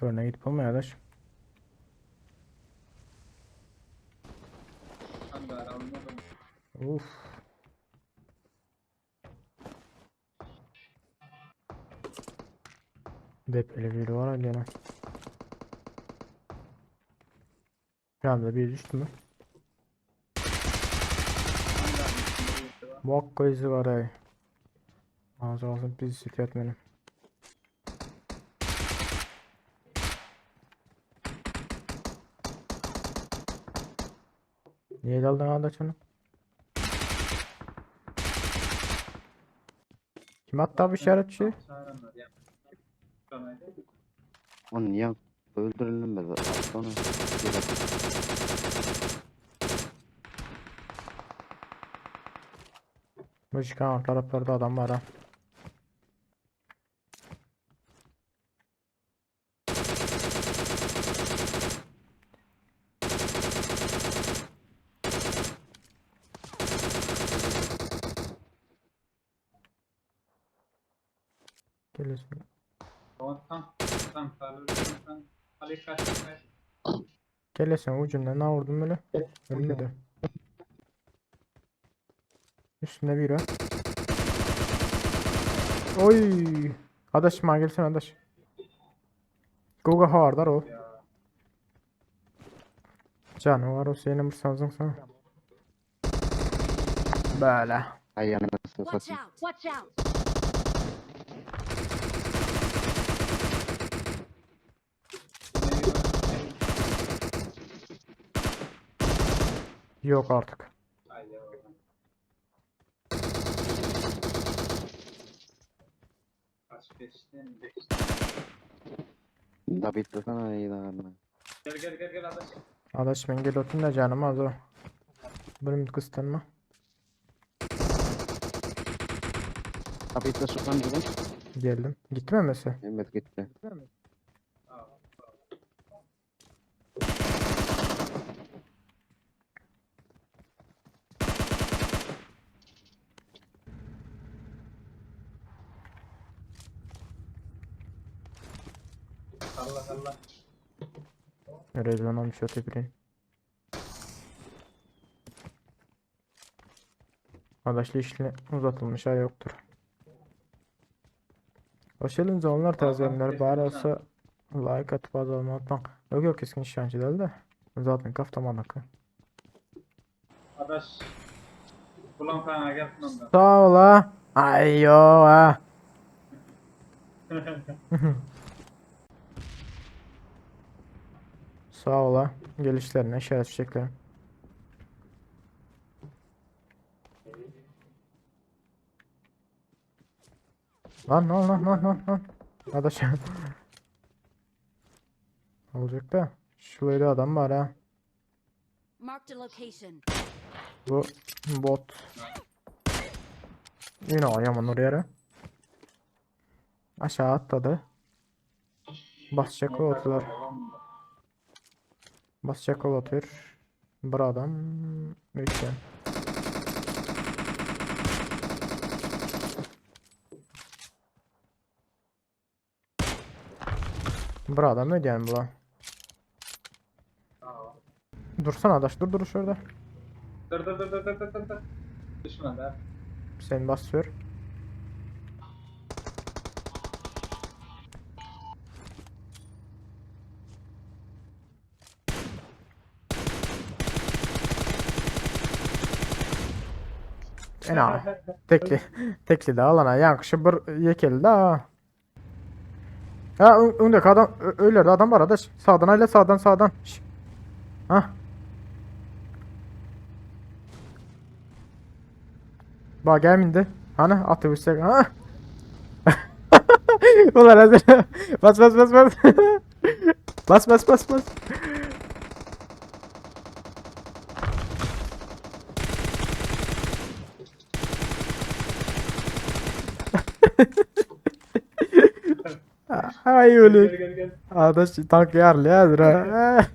Törüne gidip olmuyor arkadaş. Uf. Depeli biri var gene. Bir anda bir düştü mü? Bak izi var ay. Ağzı ağzım bizi sikletmedim. Niye daldın arkadaş onu? Kim attı abi işaretçi? Onu niye öldürelim be sonra. Bu çıkan taraflarda adam var ha. Geliyorsun. Geliyorsun ucundan ne vurdun böyle? Ölmedi. Üstünde biri var. Oy. Adaş ma gelsin adaş. Goga hardar o. Canı var o senin mırsanızın sana. Böyle. Ay yanına Watch satayım. out! Watch out! Yok artık. Da bitti sana iyi daha. Adaş ben gel otun da canım az o. Benim kıstanma. Da bitti sokan gibi. Geldim. Gitti mi mesela? Evet gitti. Nereden olmuş ötekirin? Adaşlı işle uzatılmış ay yoktur. Hoş geldiniz onlar tazelenler bari olsa like atıp azalma atmak. Yok yok keskin nişancı değil de. Zaten kaftama nakı. Adaş kulağım kaynağı gelsin ondan. Sağ ol ha. Ay yo ha. Sağ ol ha. Gelişlerine işaret çiçeklerim. Lan. Adaş. Olacak da. Şurada adam var ha. Marked a location. Bu bot. Yine ayaman oraya. Aşağı atladı. Basacak o atlar. Basacak o atıyor. Bir adam. Mükemmel. Bir adam ne diyelim bu lan? Dursana adaş dur şurada. Dur. Düşmedi ha. Seni basıyor. Ena. Tekli de alana yankışı bir yekeli daha. Ha öndeki adam öyle adam var adaş. Sağdan aile sağdan. Şş. Ha. Bak gelmindi. Hani atı üstte. Ha. Ulan hazır. Bas. Bas. Ay öyle. Gel. Adaş tank yarlı ya ha.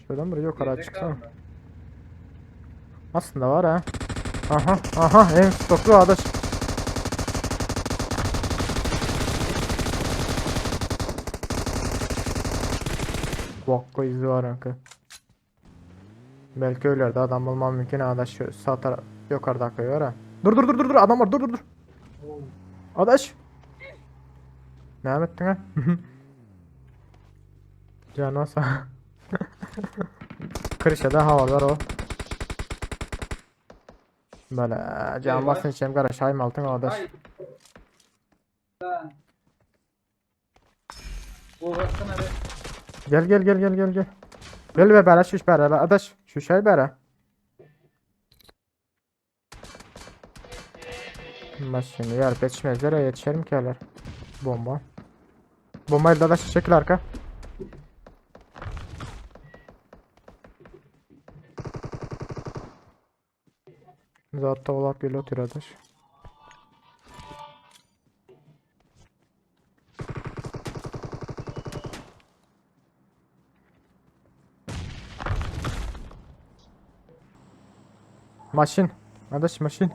Şuradan buraya yukarı çıksana. Aslında var ha. Aha en stoklu adaş. Vakko izi var yankı. Belki öylerde adam bulmam mümkün. Adaş şu sağ taraf yukarıda akıyor ha. Dur adam var dur. Adaş. Ne ettin ha? Canı sağ. Kırışada hava var o. Böyle can Eyvah. basın içeyim kardeş hayım altın adaş. Ay. Lan. Bu baksana be. Gel. Gel be bana şuş bana adaş. Şu şey bana. Bak şimdi yarıp yetişmezlere yetişerim ki alır. Bomba. Bombayı da çekil arka. Zaten olak geliyor tiradaş. Maşin. Adaş maşin.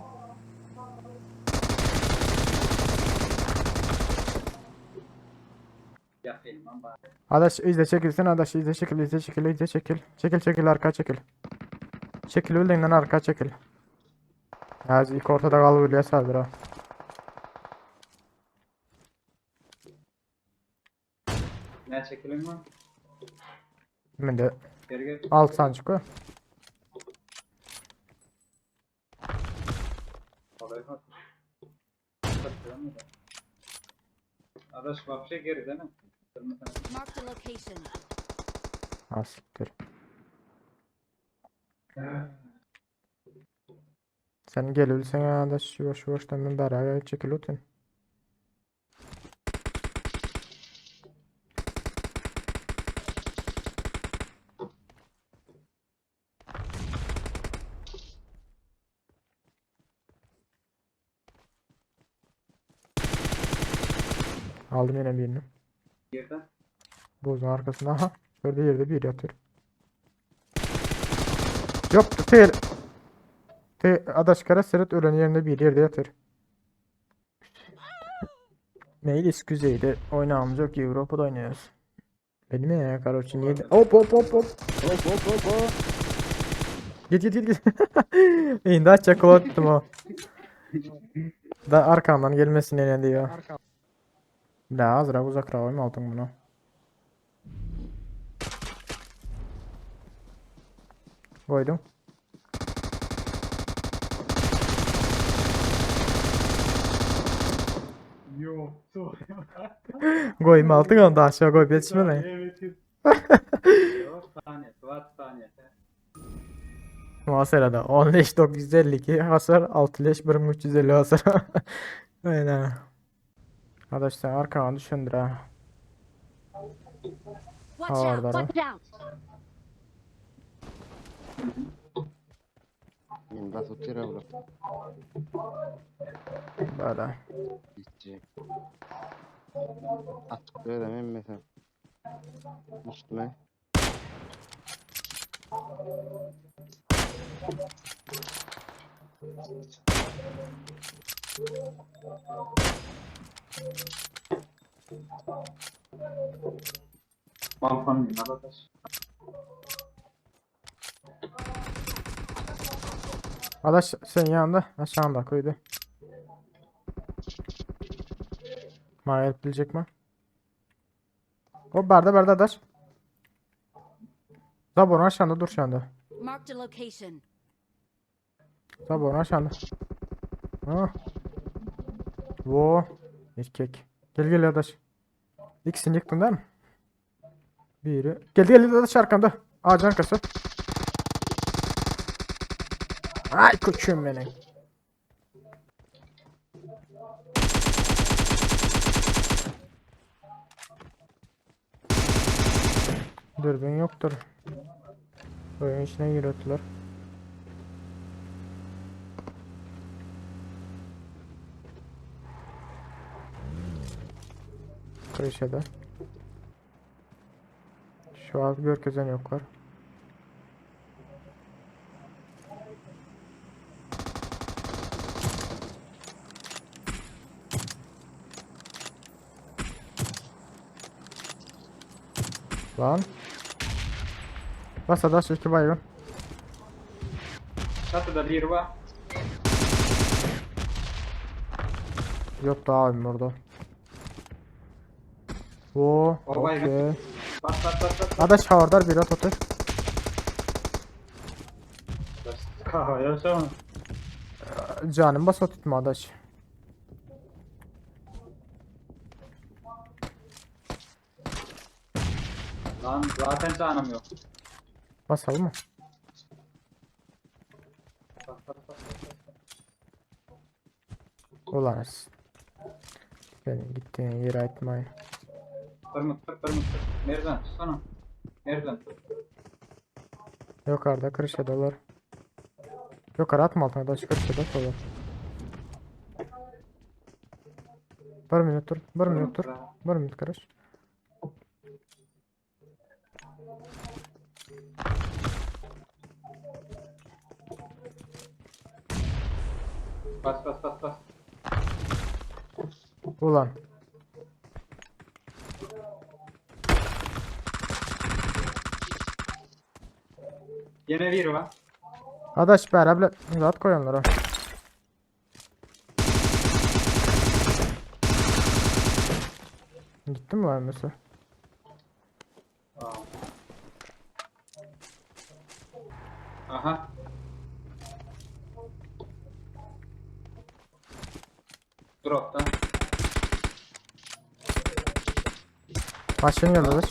Yapayım lan bari. Adaş izle çekilsin adaş izle çekil. Çekil arka çekil. Çekil öldüğünden arka çekil. Ya ilk ortada kalıp öyle sardır ha. Ne çekelim lan? Ben de Geri. alt sancık. Kolay bak. Bakıyorum da. Adaş vapşe geri değil mi? Marked a location. Asiktir. Sen gel ölsen ya adaş yavaş ben beraber çekil otur. Aldım yine birini. Yerden. Buzun arkasında. Aha. Şöyle yerde bir yatıyor. Yok değil. Adaş kara sırıt ölen yerinde bir yerde yatır. Meylis Kuzey'de oynağımız yok ki Avrupa'da oynuyoruz. Benim ya karoçin yedi. Hop. Git. İyi daha çakolattım o. Da arkamdan gelmesine ne diyor. La azra uzak ravayım aldın bunu. Koydum. Yok. Koyma altın onu da aşağı koy yetişme lan. Evet. Vat saniye. Muhasarada 10 leş 952 hasar 6 leş 1350 hasar. Aynen. Arkadaşlar arkana düşündür ha. Watch How out! are they? Watch out! Men bas otira bular. Böyle. Gidecek. Açık veremem mesela. Üstüme. Balkon değil arkadaş. Arkadaş sen yanında aşağında koydu. Mağara bilecek mi? O barda arkadaş. Zabon aşağında dur şu anda. Marked a location. Zabon aşağında. Ha. Wo. Erkek. Gel arkadaş. İkisini yıktın değil mi? Biri. Gel arkadaş arkamda. Ağacın arkası. Ay koçum benim. Dürbün yoktur. Oyun içine yürüttüler. Köşede. Şu an gökyüzün yok var. Lan. Bas adaş 2 baygın. Çatıda bir var. Yok daha abim orada. Oo, O baygın. okey. Bas bas bas bas. Adaş havardar bir at otur. Kahve yaşa. Canım bas tutma adaş. Lan zaten canım yok. Basalım mı? Bas bas bas bas. Ulanız. Senin gittiğin yere atmayın. Pırmıt pır pırmıt pır. Nereden? Tutsana. Nereden? Yukarıda kırışa dolar. Yukarı atma altına adaş kırışa dolar. Bir minut dur. Bir minut dur. Bir minut kırış. Bas bas bas bas. Ulan. Yine bir var. Adaş beraber rahat koyanlar ha. Gittin mi lan mesela? Aa. Aha. Drop'ta. Maşin geldi adaş.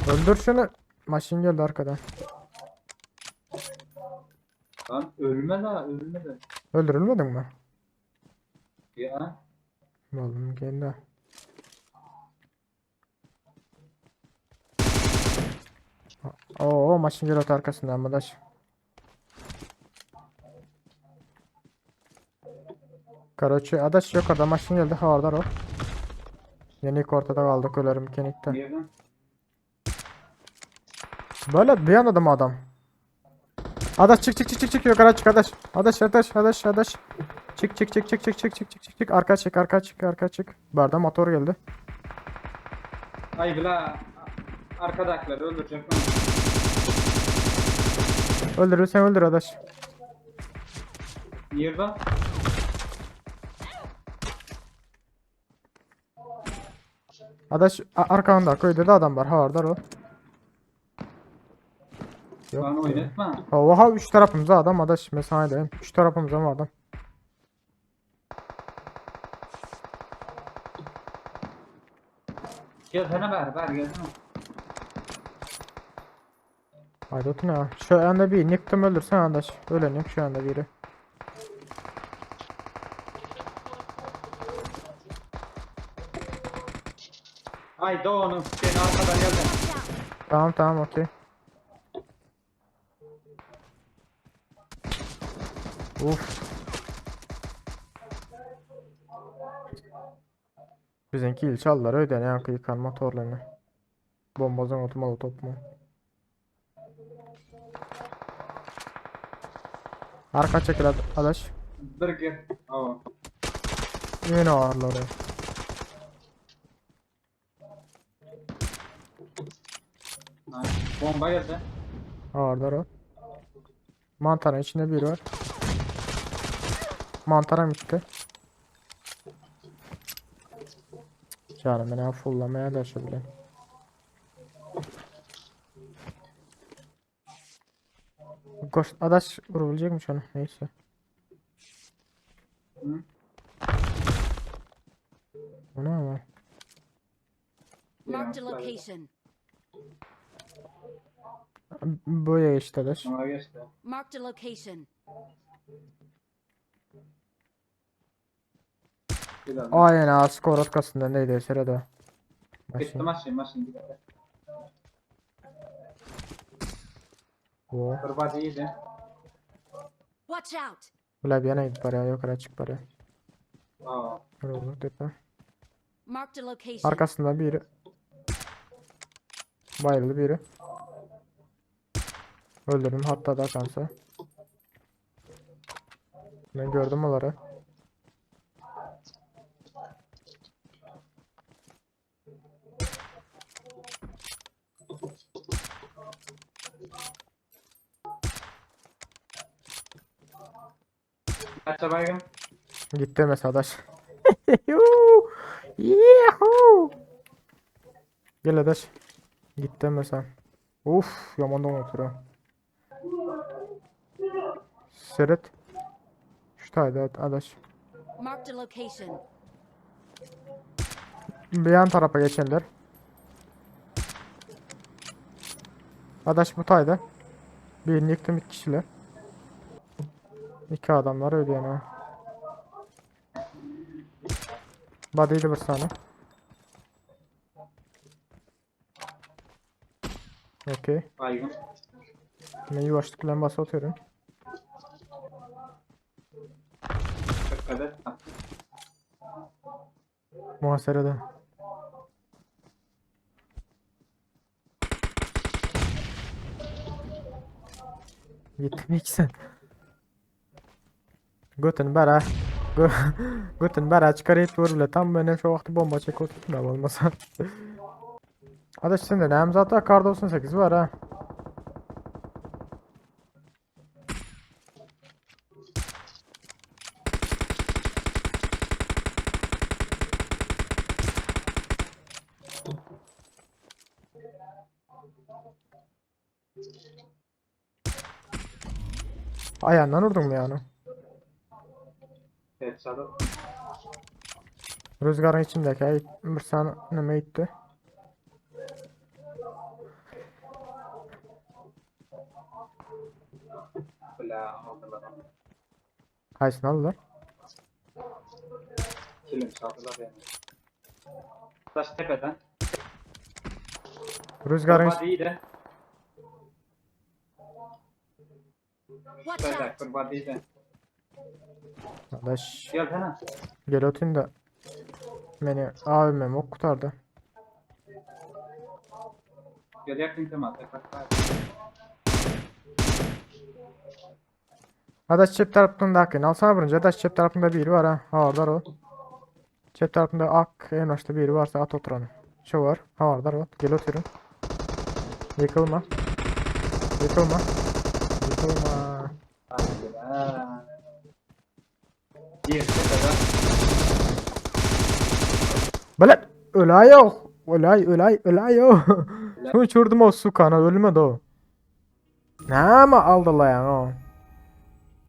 Öldür şunu. Maşin geldi arkadan. Lan ölme la ölme de. Öldürülmedin mi? Ya. Oğlum geldi. Oo maşin geldi arkasından adaş. Karoçi adaş yok orada maşin geldi havardar o. Yeni ilk ortada kaldık ölürüm kenikte. Nereden? Böyle bir anda mı adam? Adaş çık çık çık çık çık yukarı çık adaş. Adaş. Çık çık çık çık çık çık çık çık çık çık arka çık. Barda motor geldi. Ay bila. Arkadakiler öldürecek lan. Öldürürsen öldür adaş. Nereden? Adaş arkanda köyde de adam var havardar o. Yok. Lan oynatma. Oha 3 tarafımıza adam adaş mesaideyim. 3 tarafımıza mı adam? Gelsene ver gelsene. Haydi otur ya. Şu anda bir niktim öldürsen adaş. Ölenim şu anda biri. Ay doğunu seni arkadan geldi. Watch out! Tamam okey. Uf. Bizimki il çaldılar öyle ne yankı yıkan motorlarını. Bombazan otomalı top mu? Arka çekil adaş. Bir gir. Aa. Yine ağırları. Ay, bomba geldi. Ağırlar o. Mantarın içinde biri var. Mantara gitti. Canım beni fullamaya da şu bile. Koş adaş vurabilecekmiş onu neyse. Hı? Bu ne ama? Marked a location. Böyle işte adaş. Ona geçti. Marked a location. Bir daha. Aynen ağır skor arkasında neydi sırada. Bitti maşın gitti. O. Kırbacı iyiydi. Watch out! Ulan bir yana git paraya yukarı çık paraya. Aa. Olur tepe. Marked a location. Arkasında biri. Bayıldı biri. Öldürdüm hatta da kansa. Ben gördüm onları. Kaça baygın? Gitti mesela adaş. Yuhuu. Yuhuu. Gel adaş. Gitti mesela. Uf yamandan oturuyor. Seret. Şuradaydı adaş. Marked a location. Bir yan tarafa geçenler. Adaş bu tayda. Birini yıktım iki kişiler. İki adamlar öyle yani. Body'li bir saniye. Okey. Baygın. Ben yuvaşlıkla bası atıyorum. Dikkat et. Muhaserede. Gittim ikisi. Götün bera. Götün bera çıkarıp vur bile. Tam benim şu vakti bomba çek oturtmam olmasa. Adaş sende ne hem zaten kar 98 var ha. Ayağından vurdun mu yani? Evet sarı. Rüzgarın içindeki ay bir saniye neme gitti. Bela aldılar. Kaysını aldılar. Kilim çaldılar yani. Taş tepeden. Rüzgarın Kurban iyi de. Watch Böyle out! kurban iyi de. Adaş. Gel sana. Gel ötün de. Beni abimim ok kurtardı. Gel yakın temas. Bak. Adaş cep tarafında hakkın. Alsana vurunca Adaş cep tarafında biri var ha. Havardar o. Cep tarafında ak en başta biri varsa at oturanı. Şu var. Havardar o. Gel oturun. Yıkılma. Yıkılma. Yıkılma. Hadi be. Bir tepeden. Böyle ölay yok. Ölay yok. Uçurdum o su kanı ölmedi o. Ne ama aldı la yani o.